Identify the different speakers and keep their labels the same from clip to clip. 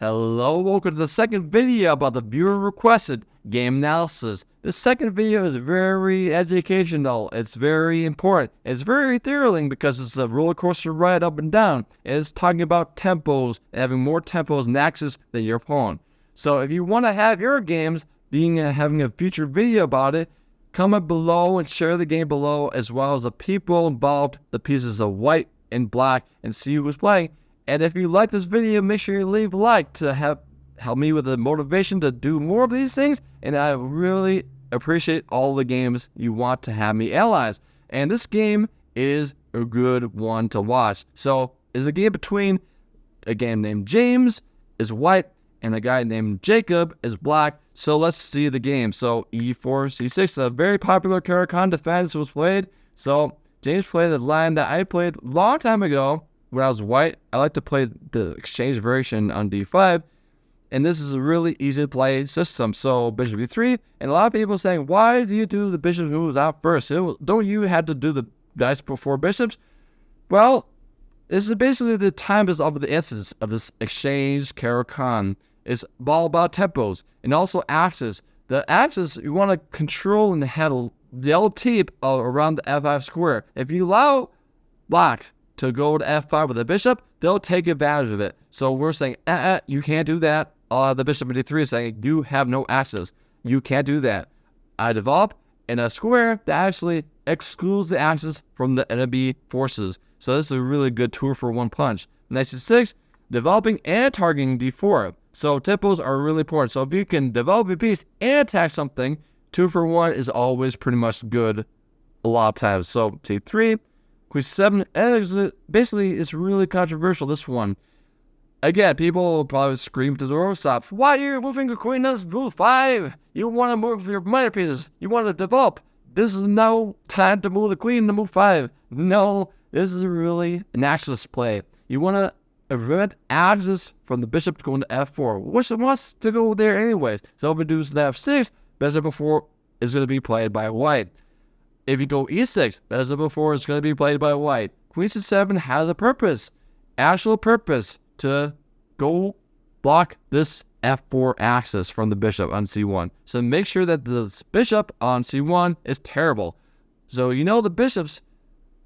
Speaker 1: Hello, welcome to the second video about the viewer requested game analysis. This second video is very educational, it's very important, it's very thrilling because it's a roller coaster ride up and down. It's talking about tempos, having more tempos and axes than your opponent. So if you want to have your games having a future video about it, comment below and share the game below, as well as the people involved, the pieces of white and black, and see who's playing. And if you like this video, make sure you leave a like to help me with the motivation to do more of these things. And I really appreciate all the games you want to have me analyze. And this game is a good one to watch. So it's a game between a game named James is white and a guy named Jacob is black. So let's see the game. So e4, c6, a very popular Caracon defense was played. So James played the line that I played a long time ago. When I was white, I like to play the exchange variation on d5, and this is a really easy to play system. So bishop e3, and a lot of people saying, why do you do the bishop moves out first? Don't you have to do the dice before bishops? Well, this is basically the time is of the essence of this exchange Caracon. It's all about tempos and also axes. The axis, you want to control and have the yellow tape around the f5 square. If you allow black to go to f5 with a bishop, they'll take advantage of it. So we're saying, you can't do that. The bishop in d3 is saying, you have no axis. You can't do that. I develop in a square that actually excludes the axis from the enemy forces. So this is a really good tool for one punch. Knight c6, developing and targeting d4. So tempos are really important. So if you can develop a piece and attack something, 2 for 1 is always pretty much good a lot of times. So c3, queen 7, and basically it's really controversial, this one. Again, people will probably scream to the door stop. Why are you moving the queen? Let's move 5. You want to move your minor pieces. You want to develop. This is no time to move the queen to move 5. No, this is really an axis play. You want to prevent axis from the bishop going to f4, which wants to go there anyways. So if it does the f6, bishop before is going to be played by white. If you go e6, bishop before is going to be played by white. Queen c7 has a purpose, actual purpose, to go block this f4 axis from the bishop on c1. So make sure that this bishop on c1 is terrible. So you know the bishops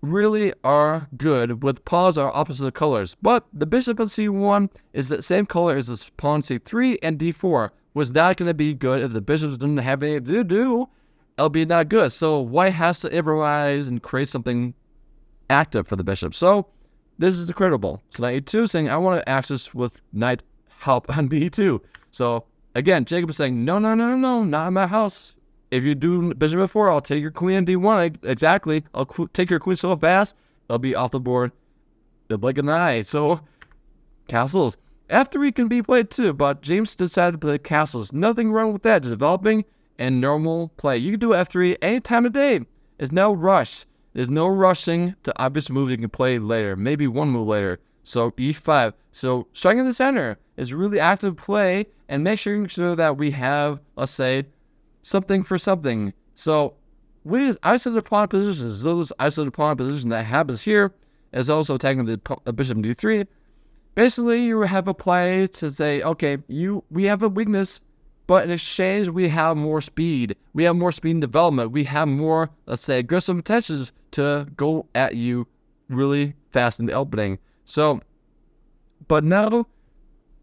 Speaker 1: really are good with pawns are opposite colors, but the bishop on c1 is the same color as this pawn c3 and d4. Was not going to be good if the bishops didn't have anything to do. It'll be not good. So white has to improvise and create something active for the bishop. So this is incredible. So knight e2 saying, I want to access with knight help on b2. So again, Jacob is saying, no, not in my house. If you do bishop f4, I'll take your queen on d1. Exactly. I'll take your queen so fast, it'll be off the board like an eye. So castles. f3 can be played too, but James decided to play castles. Nothing wrong with that. Just developing and normal play. You can do f3 any time of day. There's no rush. There's no rushing to obvious moves you can play later. Maybe one move later. So e5. So striking the center is really active play, and make sure that we have, let's say, something for something. So we use isolated pawn positions. Those isolated pawn position that happens here is also attacking the bishop in d3. Basically, you have a play to say, okay, we have a weakness, but in exchange, we have more speed. We have more speed in development. We have more, let's say, aggressive intentions to go at you really fast in the opening. So, but now,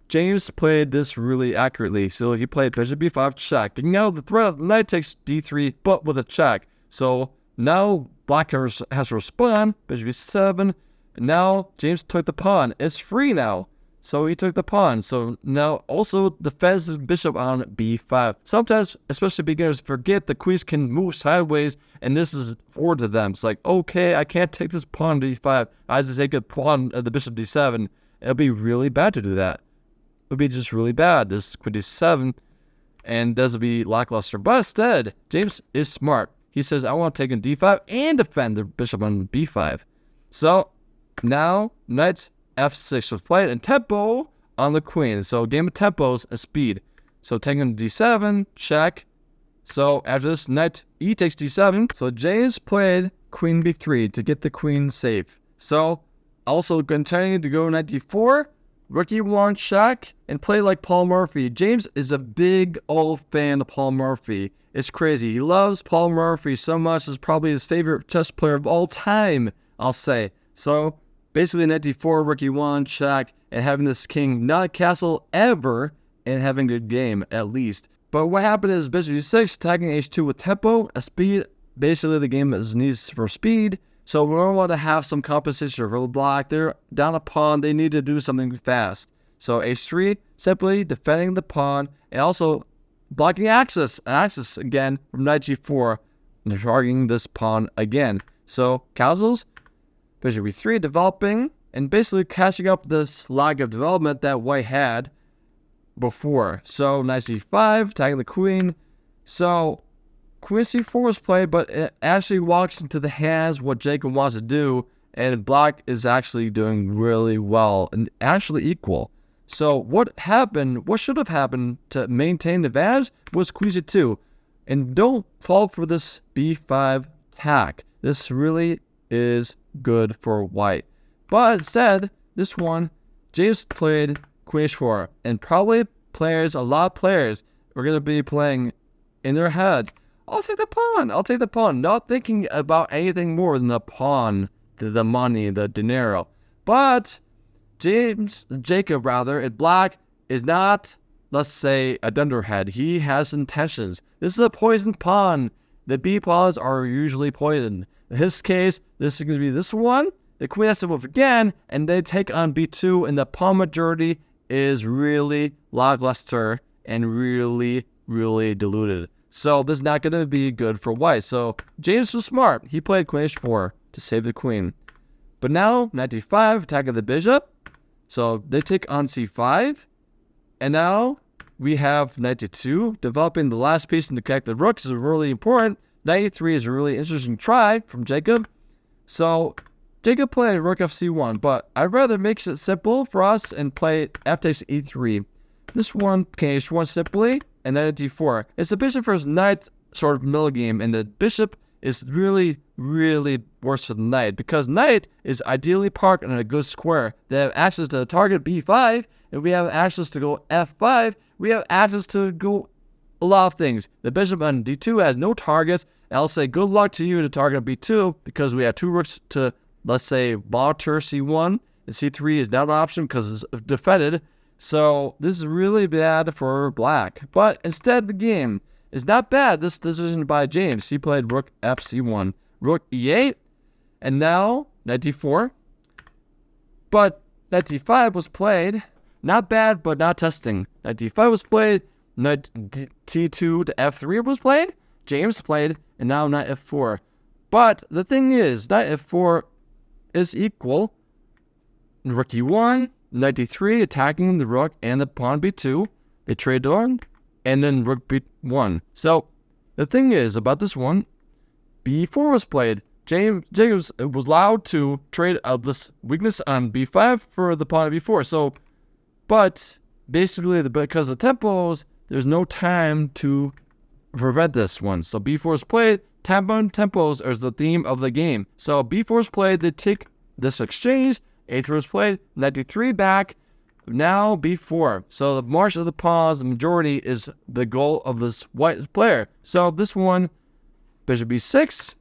Speaker 1: James played this really accurately. So he played bishop b5 check. And now the threat of the knight takes d3, but with a check. So now black has to respond, bishop b7. And now James took the pawn. It's free now. So he took the pawn. So now also defends his bishop on b5. Sometimes, especially beginners, forget the queens can move sideways, and this is forward to them. It's like, okay, I can't take this pawn to d5. I just take a pawn at the bishop d7. It'll be really bad to do that. It would be just really bad. This queen d7, and this will be lackluster. But instead, James is smart. He says, I want to take in d5 and defend the bishop on b5. So now knight f6 was played, and tempo on the queen. So game of tempos and speed. So taking d7, check. So after this, knight e takes d7. So James played queen b3 to get the queen safe. So also continuing to go knight d4. Rook e1 check and play like Paul Murphy. James is a big old fan of Paul Murphy. It's crazy. He loves Paul Murphy so much. It's probably his favorite chess player of all time, I'll say. So basically knight d4, rook e1 check, and having this king not castle ever, and having a good game at least. But what happened is bishop e6, attacking h2 with tempo, a speed. Basically the game needs for speed. So we don't want to have some compensation for the black. They're down a pawn. They need to do something fast. So h3, simply defending the pawn and also blocking access again from knight g4 and targeting this pawn again. So castles, bishop e3, developing and basically catching up this lag of development that white had before. So knight c5, attacking the queen. So queen c4 was played, but it actually walks into the hands what Jacob wants to do, and black is actually doing really well and actually equal. So what should have happened to maintain the advantage was queen c2. And don't fall for this b5 attack. This really is good for white. But instead, this one, James played queen h4, and probably a lot of players are going to be playing in their head, I'll take the pawn, not thinking about anything more than the pawn, the money, the dinero. But Jacob, in black, is not, let's say, a dunderhead. He has intentions. This is a poisoned pawn. The B pawns are usually poisoned. In his case, this is going to be this one. The queen has to move again, and they take on b2, and the pawn majority is really lackluster and really, really diluted. So this is not going to be good for white. So James was smart. He played queen h4 to save the queen. But now, knight d5, attacking the bishop. So they take on c5. And now we have knight d2, developing the last piece to connect the rook. This is really important. Knight e3 is a really interesting try from Jacob. So Jacob played rook fc1, but I'd rather make it simple for us and play f takes e3. This one, king h1 simply, and knight d4. It's the bishop versus knight sort of middle game, and the bishop is really, really worse for the knight, because knight is ideally parked in a good square. They have access to the target b5, and we have access to go f5. We have access to go a lot of things. The bishop on d2 has no targets, and I'll say good luck to you to target b2, because we have two rooks to, let's say, monitor c1, and c3 is not an option because it's defended. So this is really bad for black. But instead, the game is not bad. This decision by James. He played rook fc1, rook e8, and now knight d4. But knight d5 was played. Not bad, but not testing. Knight d5 was played. Knight t2 to f3 was played. James played, and now knight f4. But the thing is, knight f4 is equal. Rook e1. Knight d3, attacking the rook and the pawn b2. They trade on, and then rook b1. So the thing is about this one, b4 was played. Jacobs was allowed to trade this weakness on b5 for the pawn at b4. So, but basically, because of tempos, there's no time to prevent this one. So b4 is played. Tempos is the theme of the game. So b4 is played. They take this exchange. a3 was played, knight d3 back, now b4. So the march of the pawns, the majority, is the goal of this white player. So this one, bishop b6,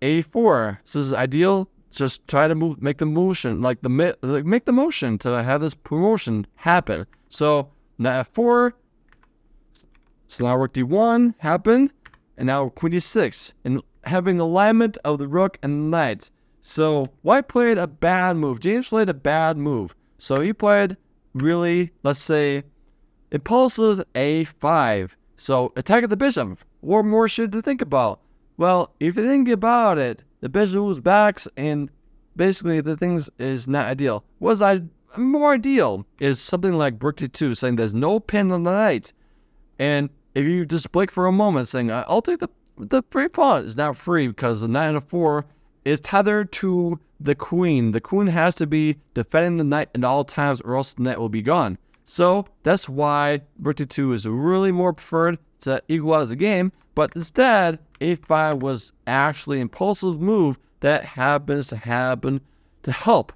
Speaker 1: a4. So this is ideal. Just try to make the motion, make the motion to have this promotion happen. So knight f4, so now rook d1 happened, and now queen d6, and having alignment of the rook and the knight. So white played a bad move. James played a bad move. So he played really, let's say, impulsive a5. So attacking the bishop. What more should you think about? Well, if you think about it, the bishop moves back, and basically the things is not ideal. More ideal is something like rook d2, saying there's no pin on the knight. And if you just blink for a moment, saying I'll take the free pawn, is not free because the knight and a 4 is tethered to the queen. The queen has to be defending the knight at all times, or else the knight will be gone. So that's why rook d2 is really more preferred to equalize the game. But instead, a5 was actually an impulsive move that happens to help,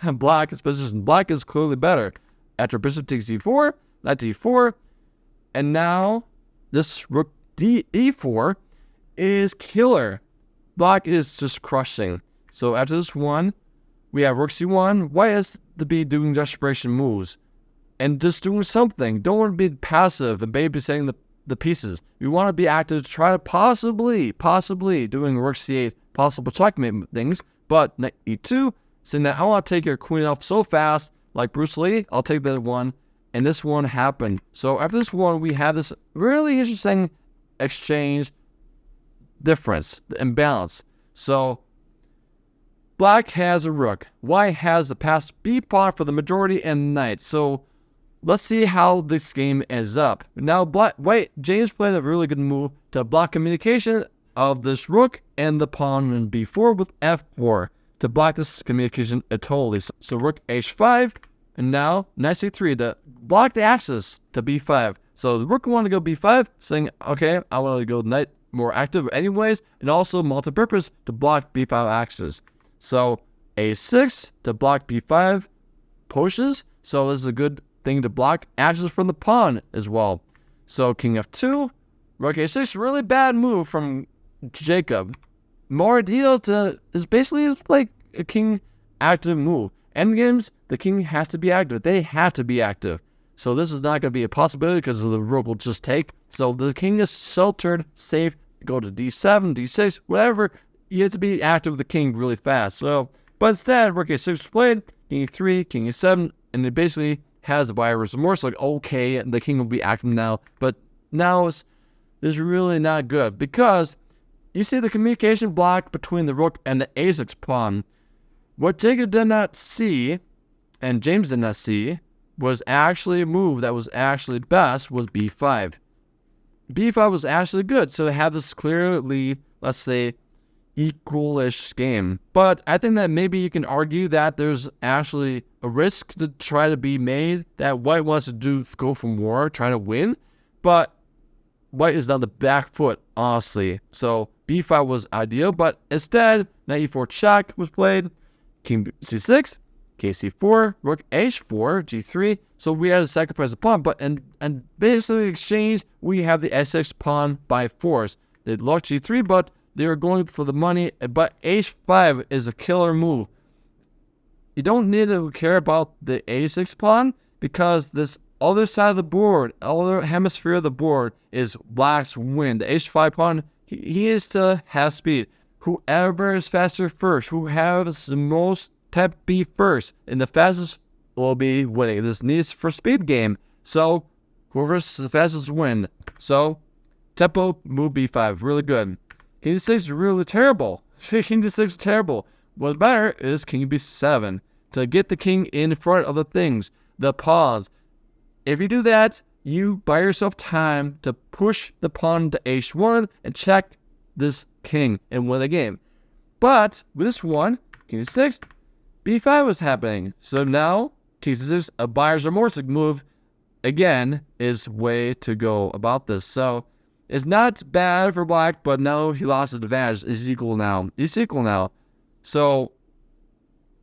Speaker 1: Black's position. Black is clearly better. After bishop takes d4, knight d4, and now this rook e4 is killer. Black is just crushing. So after this one, we have rook c1. White has to be doing desperation moves and just doing something. Don't want to be passive and babysitting the pieces. We want to be active to try to possibly doing rook c8, possible checkmate things. But knight e2, saying that I want to take your queen off so fast, like Bruce Lee, I'll take that one. And this one happened. So after this one, we have this really interesting exchange difference, the imbalance. So Black has a rook. White has the passed b pawn for the majority and knight. So let's see how this game ends up. Now, James played a really good move to block communication of this rook and the pawn in b4 with f4 to block this communication totally. So rook h5, and now knight c3 to block the axis to b5. So the rook wanted to go b5, saying, okay, I want to go knight more active anyways, and also multi-purpose to block b5 axis. So a6 to block b5 pushes. So this is a good thing to block axis from the pawn as well. So king f2, rook a6, really bad move from Jacob. More ideal is basically like a king active move. Endgames, the king has to be active. They have to be active. So this is not going to be a possibility because the rook will just take. So the king is sheltered, safe. Go to d7, d6, whatever. You have to be active with the king really fast. So, but instead, rook a6 was played, king e3, king e7, and it basically has a buyer's remorse. Like, okay, the king will be active now. But now it's really not good because you see the communication block between the rook and the a6 pawn. What Jacob did not see, and James did not see, was actually a move that was actually best was b5. b5 was actually good, so to have this clearly, let's say, equal-ish game. But I think that maybe you can argue that there's actually a risk to try to be made that White wants to go for war, try to win, but White is on the back foot, honestly. So b5 was ideal, but instead, knight e4 check was played, king c6, king c4, rook h4, g3. So we had to sacrifice the pawn, but and basically in exchange, we have the s6 pawn by force. They lost g3, but they are going for the money. But h5 is a killer move. You don't need to care about the a6 pawn because this other side of the board, other hemisphere of the board is Black's win. The h5 pawn, he is to have speed. Whoever is faster first, who has the most tempo first, and the fastest will be winning. This needs for speed game. So whoever's the fastest win. So tempo move b5, really good. King d6 is really terrible. King d6 is terrible. What's better is king b7 to get the king in front of the things, the pawns. If you do that, you buy yourself time to push the pawn to h1 and check this king and win the game. But with this one, king d6, b5 was happening. So now, king d6, a buyer's remorse move, again, is way to go about this. So it's not bad for Black, but now he lost his advantage. It's equal now. It's equal now. So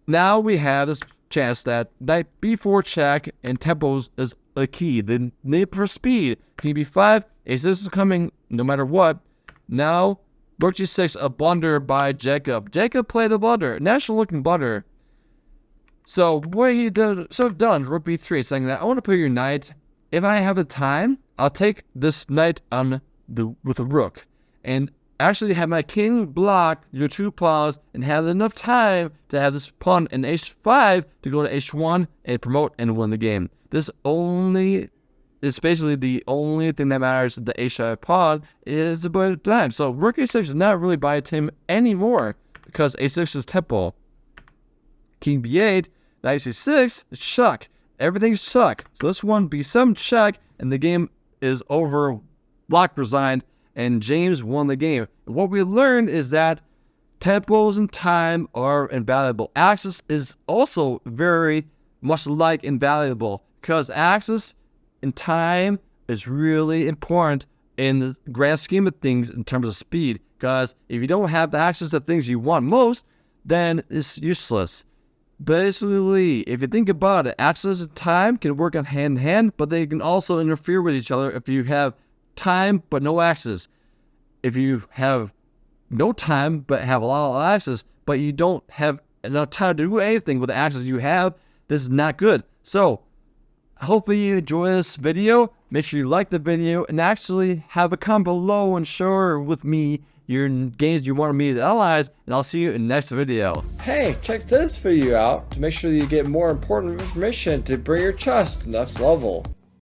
Speaker 1: now we have this chance that knight b4 check and tempos is a key. The need for speed. King b5, a6 is coming no matter what. Now, rook g6, a blunder by Jacob. Jacob played a blunder, national looking blunder. So what he did, so done, rook b3, saying that I want to put your knight. If I have the time, I'll take this knight on with a rook, and actually have my king block your two pawns, and have enough time to have this pawn in h5 to go to h1 and promote and win the game. This is basically the only thing that matters. The h5 pawn is the bit of time. So rook a6 is not really by him anymore because a6 is tempo. King b8, knight c6, check. Everything's check. So this one b7 check, and the game is over. Black resigned, and James won the game. And what we learned is that tempos and time are invaluable. Axis is also very much like invaluable because axis and time is really important in the grand scheme of things in terms of speed. Because if you don't have the axis of things you want most, then it's useless. Basically, if you think about it, access and time can work on hand in hand, but they can also interfere with each other if you have time but no access. If you have no time but have a lot of access, but you don't have enough time to do anything with the access you have, this is not good. So, hopefully you enjoy this video. Make sure you like the video and actually have a comment below and share with me your games you want me to analyze, and I'll see you in the next video. Hey, check this video out to make sure that you get more important information to bring your chest to the next level.